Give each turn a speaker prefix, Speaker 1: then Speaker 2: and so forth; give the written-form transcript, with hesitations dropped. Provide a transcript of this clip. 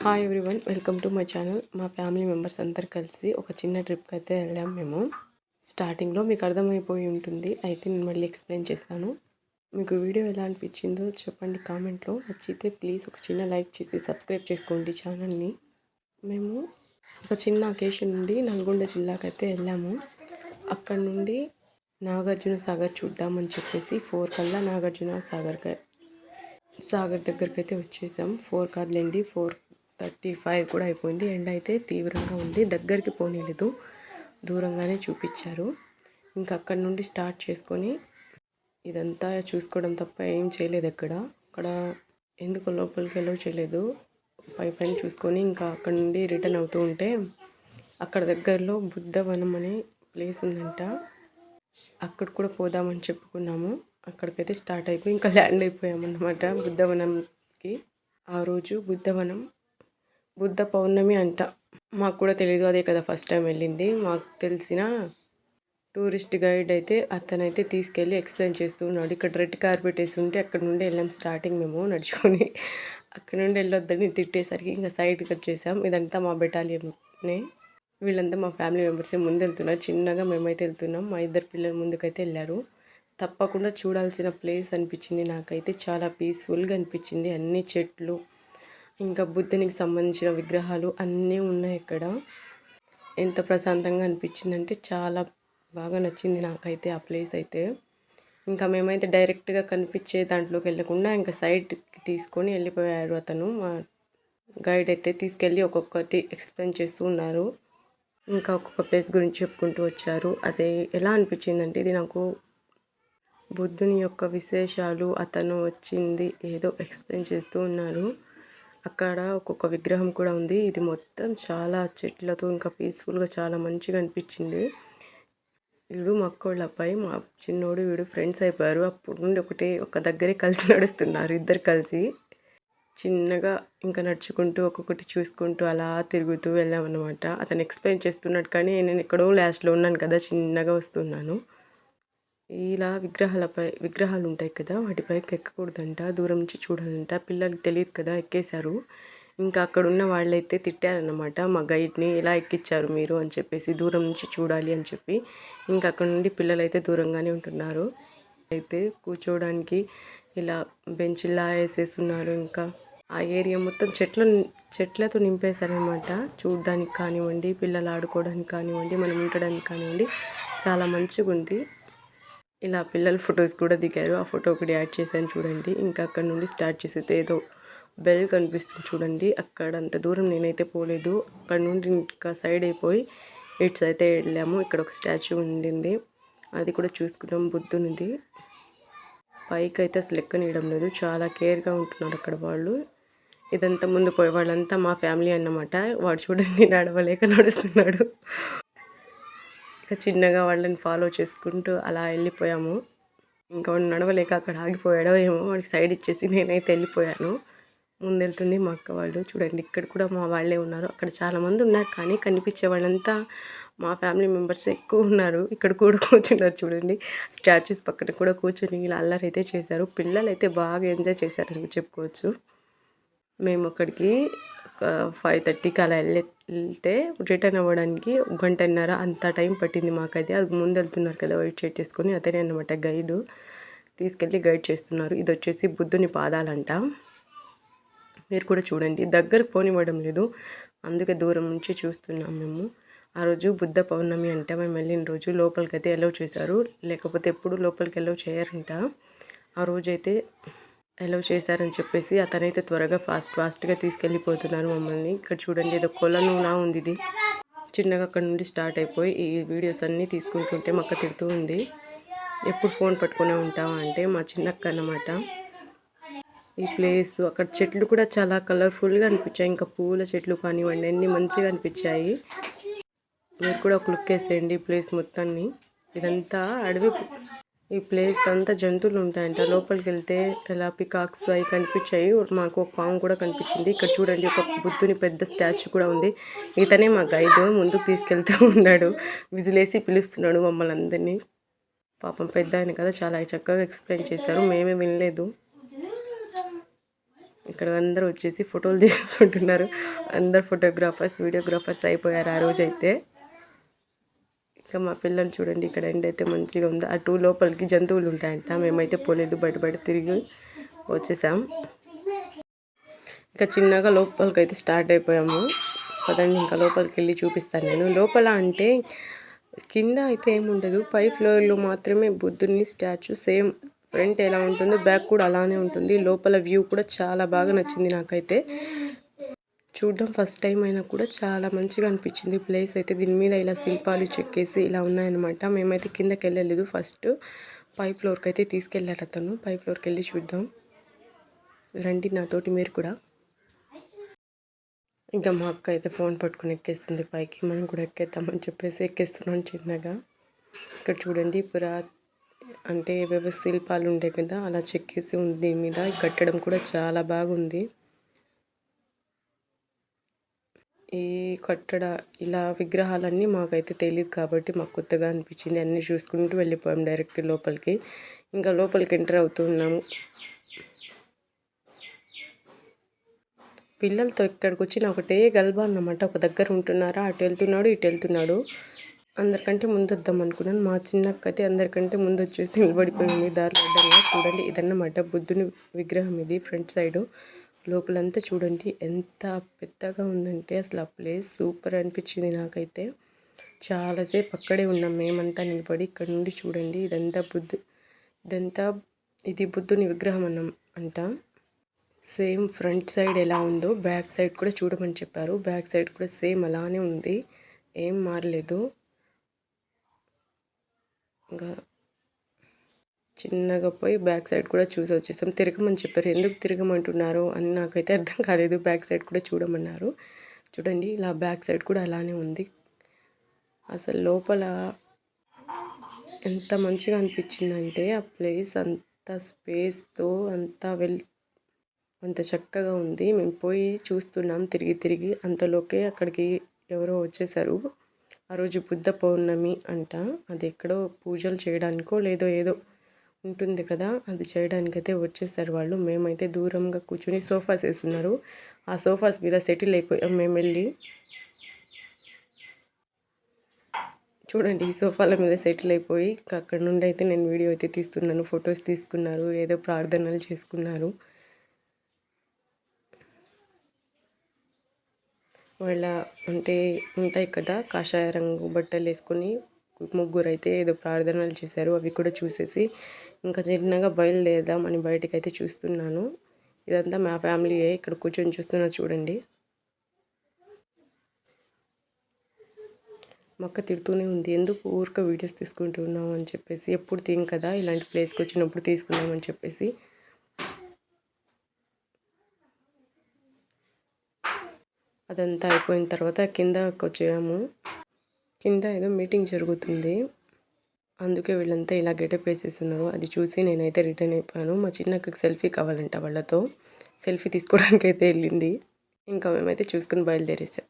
Speaker 1: Hi everyone, welcome to my channel. మా family members అందరు కలిసి ఒక చిన్న ట్రిప్కి అయితే వెళ్ళాం మేము. స్టార్టింగ్లో మీకు అర్థమైపోయి ఉంటుంది, అయితే నేను మళ్ళీ ఎక్స్ప్లెయిన్ చేస్తాను. మీకు వీడియో ఎలా అనిపించిందో చెప్పండి కామెంట్లో. నచ్చితే ప్లీజ్ ఒక చిన్న లైక్ చేసి సబ్స్క్రైబ్ చేసుకోండి ఛానల్ని. మేము ఒక చిన్న అకేషన్ నుండి నల్గొండ జిల్లాకి అయితే వెళ్ళాము. అక్కడ నుండి నాగార్జున సాగర్ చూద్దామని చెప్పేసి 4 కల్లా నాగార్జున సాగర్ దగ్గరికి అయితే వచ్చేసాం. 4 కాదులేండి, 4:35 కూడా అయిపోయింది. ఎండ అయితే తీవ్రంగా ఉంది, దగ్గరికి పోనీలేదు, దూరంగానే చూపించారు. ఇంకా అక్కడి నుండి స్టార్ట్ చేసుకొని ఇదంతా చూసుకోవడం తప్ప ఏం చేయలేదు. అక్కడ ఎందుకు లోపలికి వెళ్ళవు చేయలేదు, పైన చూసుకొని ఇంకా అక్కడ నుండి రిటర్న్ అవుతూ ఉంటే అక్కడ దగ్గరలో బుద్ధవనం అనే ప్లేస్ ఉందంట, అక్కడ కూడా పోదామని చెప్పుకున్నాము. అక్కడికైతే స్టార్ట్ అయిపోయి ఇంకా ల్యాండ్ అయిపోయామన్నమాట బుద్ధవనంకి. ఆ రోజు బుద్ధ పౌర్ణమి అంట. మాకు కూడా తెలియదు, అదే కదా ఫస్ట్ టైం వెళ్ళింది. మాకు తెలిసిన టూరిస్ట్ గైడ్ అయితే అతనైతే తీసుకెళ్ళి ఎక్స్ప్లెయిన్ చేస్తూ ఉన్నాడు. ఇక్కడ రెడ్ కార్పెట్ వేసి ఉంటే అక్కడ నుండి వెళ్ళాం స్టార్టింగ్ మేము నడుచుకొని. అక్కడ నుండి వెళ్ళొద్దని తిట్టేసరికి ఇంకా సైడ్కి వచ్చేసాం. ఇదంతా మా బెటాలియన్నే, వీళ్ళంతా మా ఫ్యామిలీ మెంబర్సే ముందు వెళ్తున్నారు. చిన్నగా మేమైతే వెళ్తున్నాం, మా 2 పిల్లలు ముందుకైతే వెళ్ళారు. తప్పకుండా చూడాల్సిన ప్లేస్ అనిపించింది నాకైతే. చాలా పీస్ఫుల్గా అనిపించింది. అన్ని చెట్లు, ఇంకా బుద్ధునికి సంబంధించిన విగ్రహాలు అన్నీ ఉన్నాయి ఇక్కడ. ఎంత ప్రశాంతంగా అనిపించిందంటే చాలా బాగా నచ్చింది నాకైతే ఆ ప్లేస్ అయితే. ఇంకా మేమైతే డైరెక్ట్గా కనిపించే దాంట్లోకి వెళ్ళకుండా ఇంకా సైడ్కి తీసుకొని వెళ్ళిపోయారు అతను. మా గైడ్ అయితే తీసుకెళ్ళి ఒక్కొక్కటి ఎక్స్ప్లెయిన్ చేస్తూ ఉన్నారు. ఇంకా ఒక్కొక్క ప్లేస్ గురించి చెప్పుకుంటూ వచ్చారు. అదే ఎలా అనిపించిందంటే, ఇది నాకు బుద్ధుని యొక్క విశేషాలు, అతను వచ్చింది ఏదో ఎక్స్ప్లెయిన్ చేస్తూ ఉన్నారు. అక్కడ ఒక్కొక్క విగ్రహం కూడా ఉంది. ఇది మొత్తం చాలా చెట్లతో ఇంకా పీస్ఫుల్గా చాలా మంచిగా అనిపించింది. వీడు మా అక్కోళ్ళ అబ్బాయి, మా చిన్నోడు వీడు ఫ్రెండ్స్ అయిపోయారు. అప్పుడు నుండి ఒక దగ్గరే కలిసి నడుస్తున్నారు ఇద్దరు కలిసి. చిన్నగా ఇంకా నడుచుకుంటూ ఒక్కొక్కటి చూసుకుంటూ అలా తిరుగుతూ వెళ్ళామన్నమాట. అతను ఎక్స్ప్లెయిన్ చేస్తున్నాడు కానీ నేను ఎక్కడో లాస్ట్లో ఉన్నాను కదా, చిన్నగా వస్తున్నాను. ఇలా విగ్రహాలు ఉంటాయి కదా, వాటిపైకి ఎక్కకూడదంట, దూరం నుంచి చూడాలంట. పిల్లలకి తెలియదు కదా, ఎక్కేశారు. ఇంకా అక్కడ ఉన్న వాళ్ళైతే తిట్టారన్నమాట మా గైడ్ని, ఇలా ఎక్కించారు మీరు అని చెప్పేసి, దూరం నుంచి చూడాలి అని చెప్పి. ఇంకా అక్కడ నుండి పిల్లలు అయితే దూరంగానే ఉంటున్నారు. అయితే కూర్చోవడానికి ఇలా బెంచ్లా వేసేస్తున్నారు. ఇంకా ఆ ఏరియా మొత్తం చెట్లతో నింపేశారనమాట. చూడడానికి కానివ్వండి, పిల్లలు ఆడుకోవడానికి కానివ్వండి, మనం ఉండడానికి కానివ్వండి, చాలా మంచిగా ఉంది. ఇలా పిల్లల ఫొటోస్ కూడా దిగారు. ఆ ఫోటో ఒకటి యాడ్ చేశాను చూడండి. ఇంకా అక్కడ నుండి స్టార్ట్ చేసేది ఏదో బెల్ కనిపిస్తుంది చూడండి. అక్కడ అంత దూరం నేనైతే పోలేదు. అక్కడ నుండి ఇంకా సైడ్ అయిపోయి ఇట్స్ అయితే వెళ్ళాము. ఇక్కడ ఒక స్టాచ్యూ ఉండింది, అది కూడా చూసుకున్నాం, బుద్ధునిది. పైకి అయితే అసలు ఎక్కనీయడం లేదు, చాలా కేర్గా ఉంటున్నారు అక్కడ వాళ్ళు. ఇదంతా ముందు పోయే వాళ్ళంతా మా ఫ్యామిలీ అన్నమాట. వాడు చూడండి నడవలేక నడుస్తున్నాడు. ఇక చిన్నగా వాళ్ళని ఫాలో చేసుకుంటూ అలా వెళ్ళిపోయాము. ఇంకా వాడు నడవలేక అక్కడ ఆగిపోయాడో ఏమో, వాడికి సైడ్ ఇచ్చేసి నేనైతే వెళ్ళిపోయాను. ముందెళ్తుంది మా అక్క వాళ్ళు. చూడండి ఇక్కడ కూడా మా వాళ్ళే ఉన్నారు. అక్కడ చాలామంది ఉన్నారు కానీ కనిపించే వాళ్ళంతా మా ఫ్యామిలీ మెంబర్స్ ఎక్కువ ఉన్నారు. ఇక్కడ కూడా కూర్చున్నారు చూడండి. స్టాచ్యూస్ పక్కన కూడా కూర్చొని ఇలా అల్లరి అయితే చేశారు. పిల్లలు అయితే బాగా ఎంజాయ్ చేశారని చెప్పుకోవచ్చు. మేము అక్కడికి 5:30కి అలా వెళ్తే రిటర్న్ అవ్వడానికి 1 గంటన్నర అంత టైం పట్టింది మాకైతే. అది ముందు వెళ్తున్నారు కదా వైట్ షర్ట్ వేసుకొని, అతనే అన్నమాట గైడు, తీసుకెళ్ళి గైడ్ చేస్తున్నారు. ఇది వచ్చేసి బుద్ధుని పాదాలంట. మీరు కూడా చూడండి, దగ్గరకు పోనివ్వడం లేదు, అందుకే దూరం నుంచి చూస్తున్నాం మేము. ఆ రోజు బుద్ధ పౌర్ణమి అంట. మేము వెళ్ళిన రోజు లోపలికి అయితే అలౌ చేశారు, లేకపోతే ఎప్పుడు లోపలికి అలౌ చేయరంట. ఆ రోజైతే అలౌ చేశారని చెప్పేసి అతనైతే త్వరగా ఫాస్ట్గా తీసుకెళ్ళిపోతున్నారు మమ్మల్ని. ఇక్కడ చూడండి ఏదో కొలనులా ఉంది ఇది. చిన్నగా అక్కడ నుండి స్టార్ట్ అయిపోయి ఈ వీడియోస్ అన్నీ తీసుకుంటుంటే మా అక్క తిడుతూ ఉంది, ఎప్పుడు ఫోన్ పట్టుకునే ఉంటావా అంటే. మా చిన్నక్క అన్నమాట. ఈ ప్లేస్ అక్కడ చెట్లు కూడా చాలా కలర్ఫుల్గా అనిపించాయి. ఇంకా పూల చెట్లు కానివ్వండి అన్నీ మంచిగా అనిపించాయి. మీరు కూడా ఒక లుక్ వేసేయండి ఈ ప్లేస్ మొత్తాన్ని. ఇదంతా అడవి. ఈ ప్లేస్ అంతా జంతువులు ఉంటాయంట. లోపలికి వెళ్తే ఇలా పికాక్స్ అవి కనిపించాయి. మాకు ఒక పాము కూడా కనిపించింది. ఇక్కడ చూడండి ఒక బుద్ధుని పెద్ద స్టాచ్యూ కూడా ఉంది. ఇతనే మా గైడ్, ముందుకు తీసుకెళ్తూ ఉన్నాడు, విజిలేసి పిలుస్తున్నాడు మమ్మల్ని అందరినీ. పాపం పెద్ద ఆయన కదా, చాలా చక్కగా ఎక్స్ప్లెయిన్ చేశారు, మేమే వినలేదు. ఇక్కడ అందరూ వచ్చేసి ఫోటోలు తీసుకుంటున్నారు. అందరు ఫోటోగ్రాఫర్స్ వీడియోగ్రాఫర్స్ అయిపోయారు ఆ రోజైతే. ఇంకా మా పిల్లలు చూడండి, ఇక్కడ ఎండ అయితే మంచిగా ఉంది. అటు లోపలికి జంతువులు ఉంటాయంట, మేమైతే పోలేదు, బయట తిరిగి వచ్చేసాం. ఇంకా చిన్నగా లోపలికి అయితే స్టార్ట్ అయిపోయాము. పదండి ఇంకా లోపలికి వెళ్ళి చూపిస్తాను నేను. లోపల అంటే కింద అయితే ఏముండదు, పై ఫ్లోర్లో మాత్రమే బుద్ధుని స్టాచ్యూ సేమ్ ఫ్రంట్ ఎలా ఉంటుందో బ్యాక్ కూడా అలానే ఉంటుంది. లోపల వ్యూ కూడా చాలా బాగా నచ్చింది నాకైతే. చూడడం ఫస్ట్ టైం అయినా కూడా చాలా మంచిగా అనిపించింది ప్లేస్ అయితే. దీని మీద ఇలా శిల్పాలు చెక్కేసి ఇలా ఉన్నాయన్నమాట. మేమైతే కిందకి వెళ్ళలేదు, ఫస్ట్ పై ఫ్లోర్కి అయితే తీసుకెళ్ళారు అతను. పై ఫ్లోర్కి వెళ్ళి చూద్దాం రండి నాతోటి మీరు కూడా. ఇంకా మా అక్క అయితే ఫోన్ పట్టుకుని ఎక్కేస్తుంది పైకి. మనం కూడా ఎక్కేద్దామని చెప్పేసి ఎక్కేస్తున్నాను చిన్నగా. ఇక్కడ చూడండి అంటే ఏవేవో శిల్పాలు ఉండే కదా అలా చెక్కేసి ఉంది దీని మీద. కట్టడం కూడా చాలా బాగుంది. ఈ కట్టడ ఇలా విగ్రహాలన్నీ మాకైతే తెలియదు కాబట్టి మాకు కొత్తగా అనిపించింది. అన్నీ చూసుకుంటూ వెళ్ళిపోయాం డైరెక్ట్ లోపలికి. ఇంకా లోపలికి ఎంటర్ అవుతున్నాము. పిల్లలతో ఇక్కడికి వచ్చిన ఒకటే గల్బా అన్నమాట. ఒక దగ్గర ఉంటున్నారా, అటు వెళ్తున్నాడు ఇటు వెళ్తున్నాడు. అందరికంటే ముందు వద్దాం అనుకున్నాను. మా చిన్నక్క అయితే అందరికంటే ముందు వచ్చేసి నిలబడిపోయింది దారిలో అడ్డంగా. చూడండి ఇదన్నమాట బుద్ధుని విగ్రహం, ఇది ఫ్రంట్ సైడు. లోపలంతా చూడండి ఎంత పెద్దగా ఉందంటే అసలు ఆ ప్లేస్ సూపర్ అనిపించింది నాకైతే. చాలాసేపు అక్కడే ఉన్నాం మేమంతా నిలబడి. ఇక్కడ నుండి చూడండి ఇది బుద్ధుని విగ్రహం అంట. సేమ్ ఫ్రంట్ సైడ్ ఎలా ఉందో బ్యాక్ సైడ్ కూడా చూడమని చెప్పారు. బ్యాక్ సైడ్ కూడా సేమ్ అలానే ఉంది, ఏం మారలేదు. ఇంకా చిన్నగా పోయి బ్యాక్ సైడ్ కూడా చూసి వచ్చేసాం. తిరగమని చెప్పారు, ఎందుకు తిరగమంటున్నారు అని నాకైతే అర్థం కాలేదు. బ్యాక్ సైడ్ కూడా చూడమన్నారు. చూడండి ఇలా బ్యాక్ సైడ్ కూడా అలానే ఉంది. అసలు లోపల ఎంత మంచిగా అనిపించిందంటే ఆ ప్లేస్ అంత స్పేస్తో అంత చక్కగా ఉంది. మేము పోయి చూస్తున్నాం తిరిగి. అంతలోకే అక్కడికి ఎవరో వచ్చేసారు. ఆ రోజు బుద్ధ పౌర్ణమి అంట. అది ఎక్కడో పూజలు చేయడానికో లేదో ఏదో ఉంటుంది కదా, అది చేయడానికైతే వచ్చేసారు వాళ్ళు. మేమైతే దూరంగా కూర్చుని సోఫాస్ వేసున్నారు. ఆ సోఫాస్ మీద సెటిల్ అయిపోయాం మేము వెళ్ళి. చూడండి ఈ సోఫాల మీద సెటిల్ అయిపోయి అక్కడ నుండి అయితే నేను వీడియో అయితే తీస్తున్నాను. ఫొటోస్ తీసుకున్నారు, ఏదో ప్రార్థనలు చేసుకున్నారు. వాళ్ళ అంటే ఉంటాయి కదా కాషాయ రంగు బట్టలు వేసుకొని ముగ్గురు అయితే ఏదో ప్రార్థనలు చేశారు. అవి కూడా చూసేసి ఇంకా చిన్నగా బయలుదేరదాం అని బయటకు అయితే చూస్తున్నాను. ఇదంతా మా ఫ్యామిలీయే ఇక్కడ కూర్చొని చూస్తున్నారు చూడండి. మా అక్క తిడుతూనే ఉంది, ఎందుకు ఊరికే వీడియోస్ తీసుకుంటున్నావు అని చెప్పేసి. ఎప్పుడు తీయం కదా, ఇలాంటి ప్లేస్కి వచ్చినప్పుడు తీసుకున్నామని చెప్పేసి. అదంతా అయిపోయిన తర్వాత కిందకి వచ్చాము. కింద ఏదో మీటింగ్ జరుగుతుంది, అందుకే వీళ్ళంతా ఇలా గెటప్ వేసేస్తున్నారు. అది చూసి నేనైతే రిటర్న్ అయిపోయాను. మా చిన్నక్కకి సెల్ఫీ కావాలంట, వాళ్ళతో సెల్ఫీ తీసుకోవడానికి అయితే వెళ్ళింది. ఇంకా మేమైతే చూసుకుని బయలుదేరేసాం.